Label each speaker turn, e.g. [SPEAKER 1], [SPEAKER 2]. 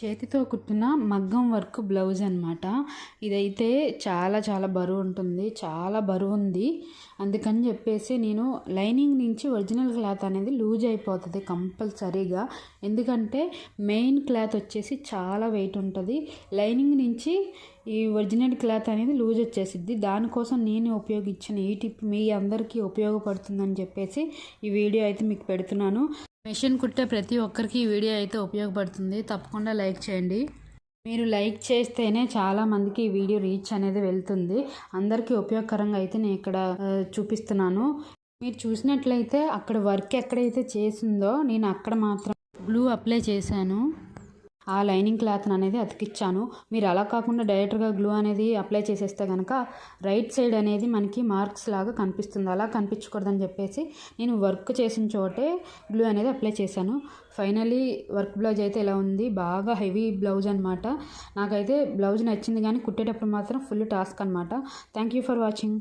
[SPEAKER 1] చేతితో కుట్టిన మగ్గం వర్క్ బ్లౌజ్ అనమాట. ఇదైతే చాలా చాలా బరువు ఉంటుంది. చాలా బరువు ఉంది. అందుకని చెప్పేసి నేను లైనింగ్ నుంచి ఒరిజినల్ క్లాత్ అనేది లూజ్ అయిపోతుంది కంపల్సరీగా. ఎందుకంటే మెయిన్ క్లాత్ వచ్చేసి చాలా వెయిట్ ఉంటుంది. లైనింగ్ నుంచి ఈ ఒరిజినల్ క్లాత్ అనేది లూజ్ వచ్చేసిద్ది. దానికోసం నేను ఉపయోగించిన ఈ టిప్ మీ అందరికీ ఉపయోగపడుతుందని చెప్పేసి ఈ వీడియో అయితే మీకు పెడుతున్నాను. మెషిన్ కుట్టే ప్రతి ఒక్కరికి ఈ వీడియో అయితే ఉపయోగపడుతుంది. తప్పకుండా లైక్ చేయండి. మీరు లైక్ చేస్తేనే చాలామందికి ఈ వీడియో రీచ్ అనేది వెళ్తుంది. అందరికీ ఉపయోగకరంగా అయితే నేను ఇక్కడ చూపిస్తున్నాను. మీరు చూసినట్లయితే అక్కడ వర్క్ ఎక్కడైతే చేసిందో నేను అక్కడ మాత్రం గ్లూ అప్లై చేశాను. ఆ లైనింగ్ క్లాత్ అనేది అతికిచ్చాను. మీరు అలా కాకుండా డైరెక్ట్గా గ్లూ అనేది అప్లై చేసేస్తే కనుక రైట్ సైడ్ అనేది మనకి మార్క్స్ లాగా కనిపిస్తుంది. అలా కనిపించకూడదని చెప్పేసి నేను వర్క్ చేసిన చోటే గ్లూ అనేది అప్లై చేశాను. ఫైనలీ వర్క్ బ్లౌజ్ అయితే ఇలా ఉంది. బాగా హెవీ బ్లౌజ్ అనమాట. నాకైతే బ్లౌజ్ నచ్చింది, కానీ కుట్టేటప్పుడు మాత్రం ఫుల్ టాస్క్ అనమాట. Thank you for watching.